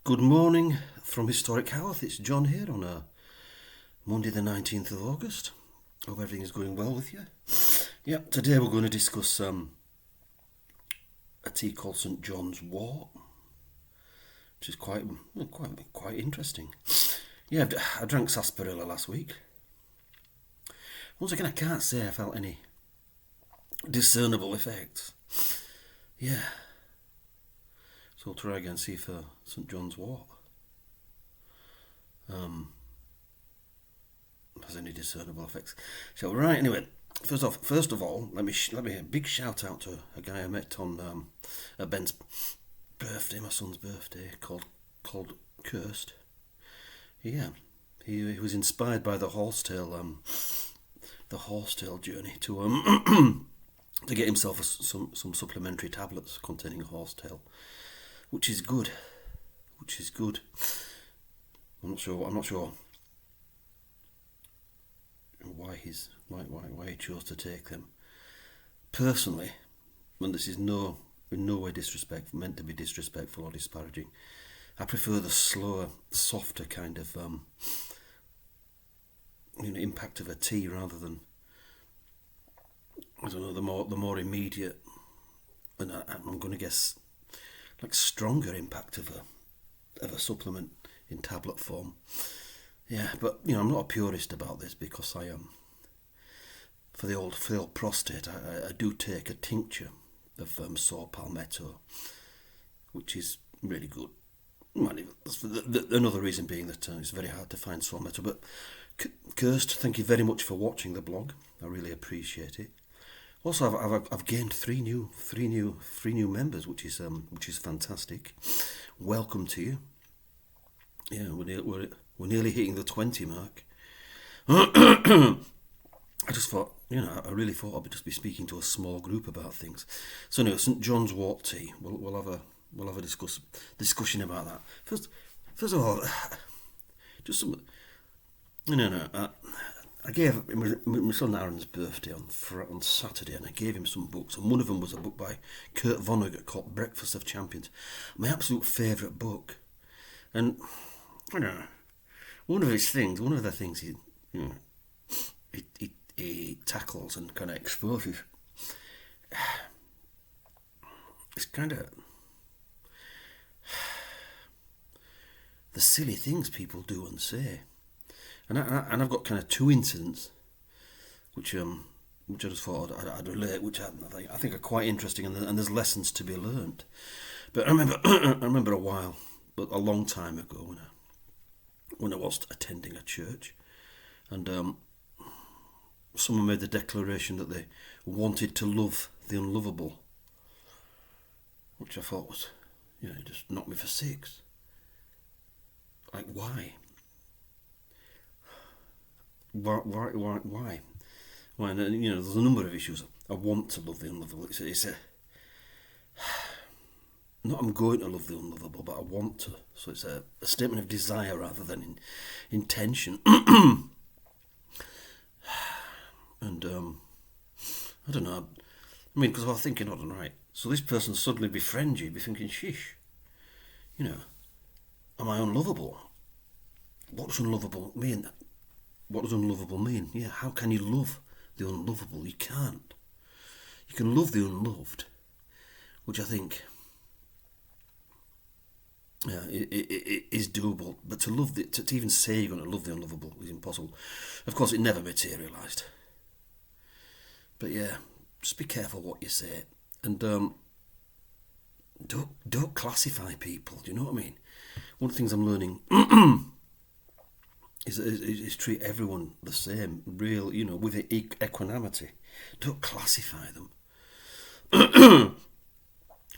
Good morning from Historic Howarth. It's John here on Monday the 19th of August. Hope everything is going well with you. Yeah, today we're going to discuss a tea called St. Johns Wort, which is quite interesting. Yeah, I drank Sarsaparilla last week. Once again, I can't say I felt any discernible effects. Yeah. So I'll try again, see if St. Johns Wort has any discernible effects. So right, anyway, first of all, let me a big shout out to a guy I met on at Ben's birthday, my son's birthday, called Kirst. Yeah, he was inspired by the horsetail journey to to get himself some supplementary tablets containing a horsetail. Which is good. I'm not sure why he chose to take them. Personally, and this is in no way meant to be disrespectful or disparaging, I prefer the slower, softer kind of impact of a tea rather than, I don't know, the more immediate, and I'm going to guess, like stronger impact of a supplement in tablet form. Yeah, but I'm not a purist about this because I am for the old prostate. I do take a tincture of saw palmetto, which is really good. Another reason being that it's very hard to find saw palmetto. But Kirst, thank you very much for watching the blog. I really appreciate it. Also, I've gained three new members, which is fantastic. Welcome to you. Yeah, we're nearly hitting the 20 mark. I just thought, I really thought I'd just be speaking to a small group about things. So anyway, St. Johns Wort tea. We'll have a discussion about that. First of all, just some. I gave my son Aaron's birthday on Saturday, and I gave him some books, and one of them was a book by Kurt Vonnegut called Breakfast of Champions, my absolute favourite book. And I don't know, one of the things he tackles and kind of exposes, it's kind of the silly things people do and say. And I've got kind of two incidents, which I just thought I'd relate, which I think are quite interesting, and there's lessons to be learned. But I remember a long time ago when I was attending a church, and someone made the declaration that they wanted to love the unlovable, which I thought was, it just knocked me for six. Like, why? Why? Why? And, there's a number of issues. I want to love the unlovable. I'm going to love the unlovable, but I want to. So it's a statement of desire rather than intention. And I don't know. I mean, because I was thinking, right. So this person suddenly befriends you, you'd be thinking, sheesh. Am I unlovable? What does unlovable mean? What does unlovable mean? Yeah, how can you love the unlovable? You can't. You can love the unloved, which I think it is doable. But to even say you're going to love the unlovable is impossible. Of course, it never materialised. But yeah, just be careful what you say, and don't classify people. Do you know what I mean? One of the things I'm learning is treat everyone the same, with equanimity. Don't classify them.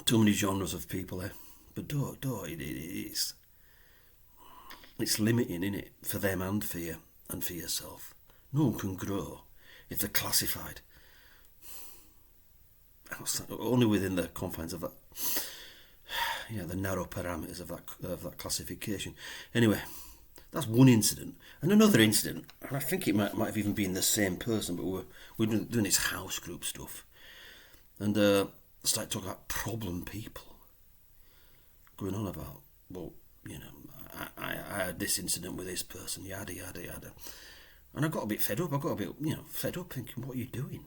Too many genres of people there, but don't. It's limiting, innit, for them and for you and for yourself. No one can grow if they're classified. Only within the confines of that, the narrow parameters of that classification. Anyway. That's one incident. And another incident, and I think it might have even been the same person, but we're doing this house group stuff. And started talking about problem people. Going on about, well, had this incident with this person, yada, yada, yada. And I got a bit fed up. I got a bit, fed up thinking, what are you doing?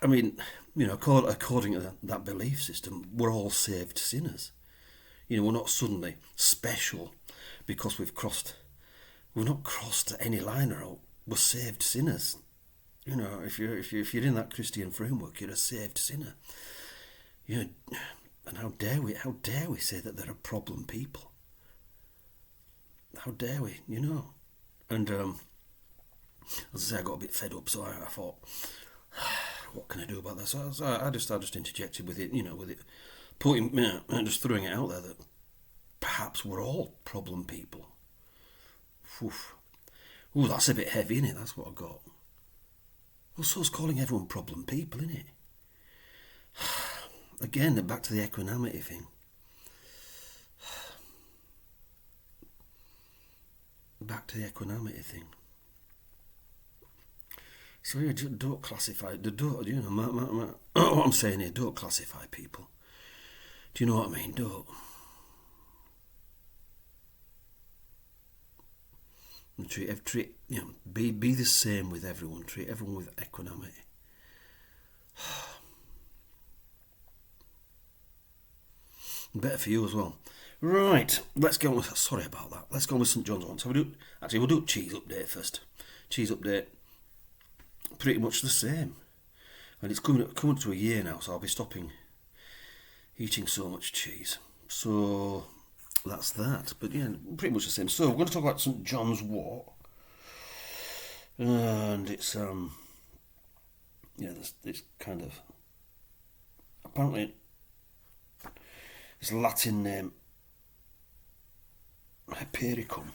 I mean, according to that belief system, we're all saved sinners. We're not suddenly special because we've not crossed any line out. We're saved sinners. If you're in that Christian framework, you're a saved sinner. And how dare we say that they're a problem people? How dare we? And as I say, I got a bit fed up, so I thought, what can I do about that? So I just interjected with it, with it, just throwing it out there that perhaps we're all problem people. Oof. Ooh, that's a bit heavy, isn't it? That's what I got. Well, so's calling everyone problem people, isn't it? Again, back to the equanimity thing. Back to the equanimity thing. So yeah, don't classify. What I'm saying here, don't classify people. Do you know what I mean? Don't. Be the same with everyone. Treat everyone with equanimity. Better for you as well. Right, let's go with. Sorry about that. Let's go with St John's Wort. So we'll do cheese update first. Cheese update. Pretty much the same, and it's coming to a year now, so I'll be stopping eating so much cheese. So that's that. But yeah, pretty much the same. So we're going to talk about St John's Wort, and it's this kind of apparently its Latin name Hypericum.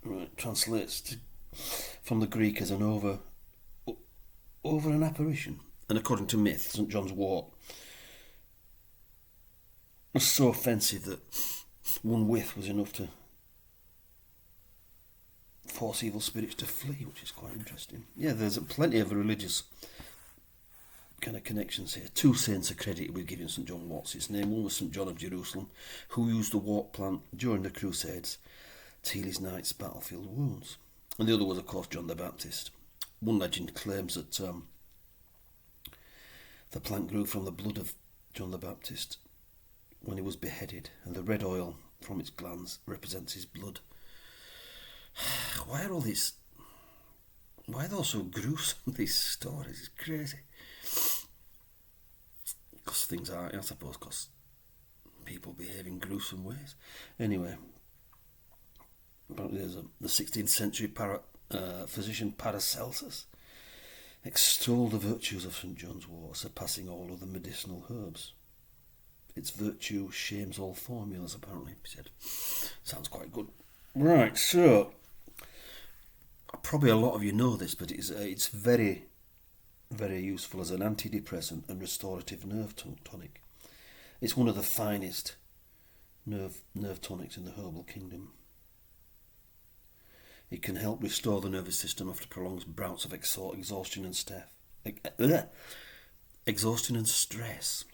Right, translates from the Greek as an over an apparition. And according to myth, St John's Wort was so offensive that one whiff was enough to force evil spirits to flee, which is quite interesting. Yeah, there's plenty of religious kind of connections here. Two saints are credited with giving St John Wort's its name. One was St John of Jerusalem, who used the wort plant during the Crusades to heal his knights' battlefield wounds. And the other was, of course, John the Baptist. One legend claims that the plant grew from the blood of John the Baptist when he was beheaded, and the red oil from its glands represents his blood. Why are they all so gruesome, these stories? It's crazy. Because things are, I suppose, because people behave in gruesome ways. Anyway, there's the 16th century physician Paracelsus extolled the virtues of St John's Wort, surpassing all other medicinal herbs. Its virtue shames all formulas, apparently, he said. Sounds quite good. Right, so probably a lot of you know this, but it's very, very useful as an antidepressant and restorative nerve tonic. It's one of the finest nerve tonics in the herbal kingdom. It can help restore the nervous system after prolonged bouts of exhaustion and stress.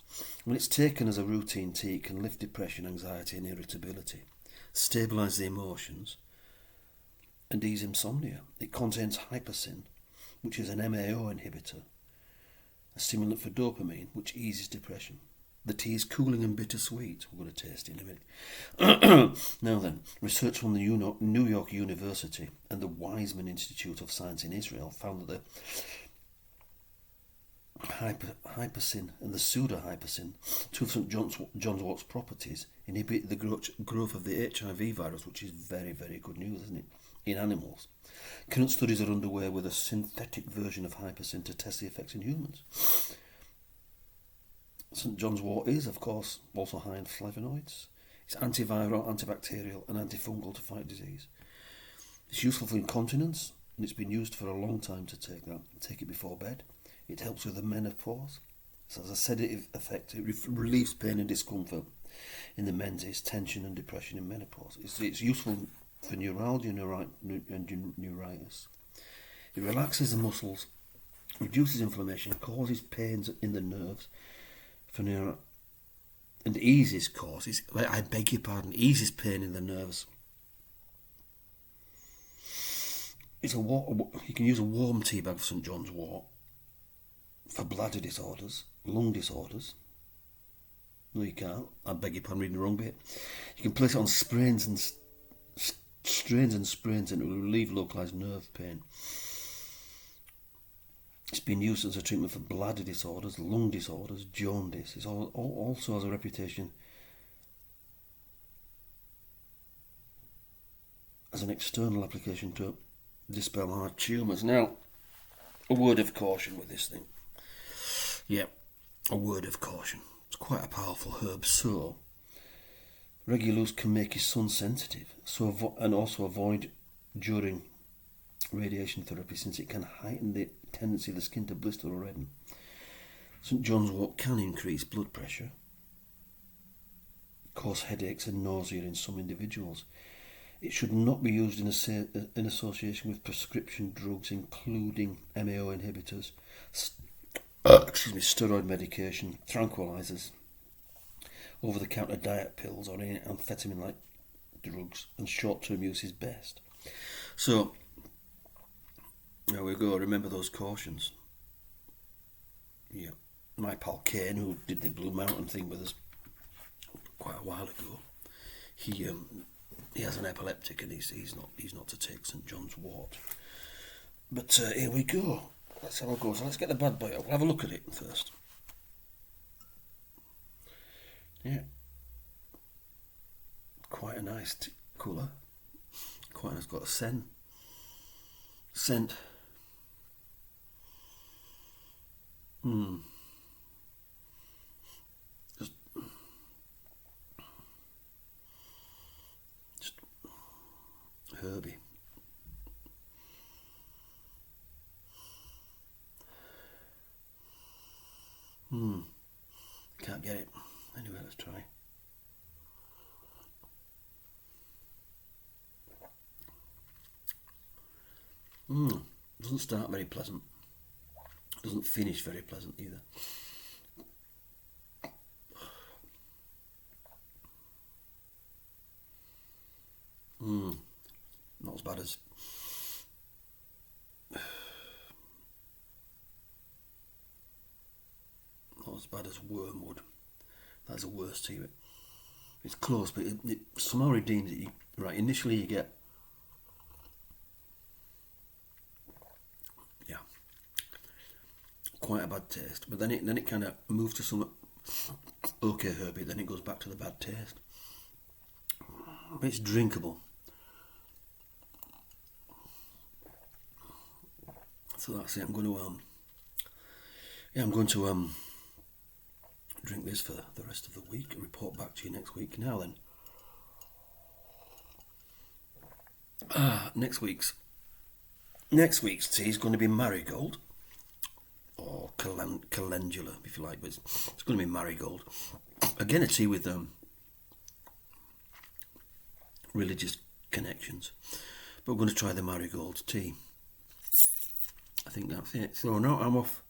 When it's taken as a routine tea, it can lift depression, anxiety and irritability, stabilise the emotions and ease insomnia. It contains hypercin, which is an MAO inhibitor, a stimulant for dopamine, which eases depression. The tea is cooling and bittersweet. We're going to taste it in a minute. Now then, research from the New York University and the Weizmann Institute of Science in Israel found that the hypercin and the pseudohypercin, two of St John's Wort's properties, inhibit the growth of the HIV virus, which is very, very good news, isn't it, in animals. Current studies are underway with a synthetic version of hypercin to test the effects in humans. St John's Wort is, of course, also high in flavonoids. It's antiviral, antibacterial and antifungal to fight disease. It's useful for incontinence, and it's been used for a long time to take it before bed. It helps with the menopause. It has a sedative effect. It relieves pain and discomfort in the menses, tension and depression in menopause. It's useful for neuralgia and neuritis. It relaxes the muscles, reduces inflammation, causes pains in the nerves, for and eases cause is, I beg your pardon, eases pain in the nerves. You can use a warm tea bag of St Johns Wort for bladder disorders, lung disorders. No, you can't. I beg your pardon, reading the wrong bit. You can place it on strains and sprains, and it will relieve localised nerve pain. It's been used as a treatment for bladder disorders, lung disorders, jaundice. It also has a reputation as an external application to dispel hard tumours. Now, a word of caution with this thing. Yeah, a word of caution. It's quite a powerful herb, so regular use can make you sun sensitive. And also avoid during radiation therapy, since it can heighten the tendency of the skin to blister or redden. St Johns Wort can increase blood pressure, cause headaches and nausea in some individuals. It should not be used in association with prescription drugs, including MAO inhibitors, steroid medication, tranquilizers, over-the-counter diet pills, or any amphetamine-like drugs, and short-term use is best. So, there we go. Remember those cautions. Yeah, my pal Kane, who did the Blue Mountain thing with us quite a while ago, he has an epileptic, and he's not to take St Johns Wort. But here we go. Let's have a go. So let's get the bad boy up. We'll have a look at it first. Yeah, quite a nice colour. Quite nice. Got a scent. Just herby. Can't get it. Anyway, let's try. Doesn't start very pleasant. Doesn't finish very pleasant either. Not as bad as wormwood. That's the worst to it. It's close, but it somehow redeems it. Right, initially you get quite a bad taste, but then it kind of moves to some okay herby. Then it goes back to the bad taste. But it's drinkable. So that's it. I'm going to drink this for the rest of the week and report back to you next week. Now then, next week's tea is going to be Marigold, or calendula, if you like, but it's going to be Marigold. Again, a tea with religious connections, but we're going to try the Marigold tea. I think that's it. So no, I'm off.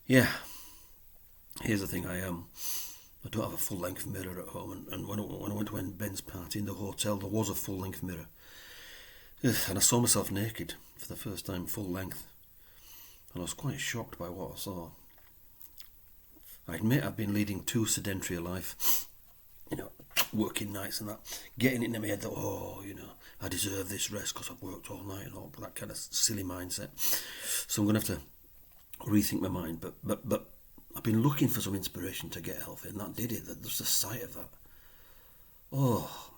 Yeah. Here's the thing, I don't have a full-length mirror at home, and when I went to Ben's party in the hotel, there was a full-length mirror. And I saw myself naked for the first time, full-length. And I was quite shocked by what I saw. I admit I've been leading too sedentary a life, working nights and that, getting into my head that, I deserve this rest because I've worked all night and all that kind of silly mindset. So I'm going to have to rethink my mind, but I've been looking for some inspiration to get healthy, and that did it. There's the sight of that. Oh,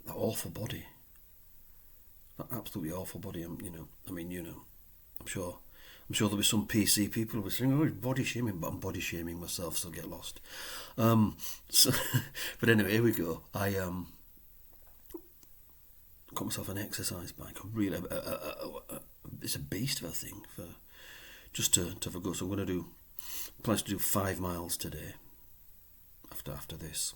that awful body. That absolutely awful body. I'm sure there'll be some PC people who will be saying, "Oh, he's body shaming," but I'm body shaming myself, so get lost. But anyway, here we go. I got myself an exercise bike. It's a beast of a thing for just to have a go. So I'm going to plan to do 5 miles today. After this,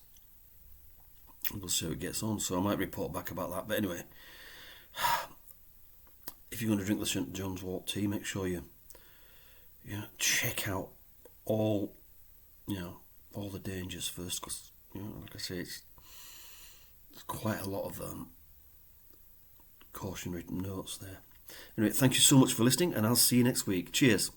and we'll see how it gets on. So I might report back about that. But anyway, if you're going to drink the St Johns Wort tea, make sure you check out all all the dangers first, because, like I say, it's quite a lot of cautionary notes there. Anyway, thank you so much for listening, and I'll see you next week. Cheers.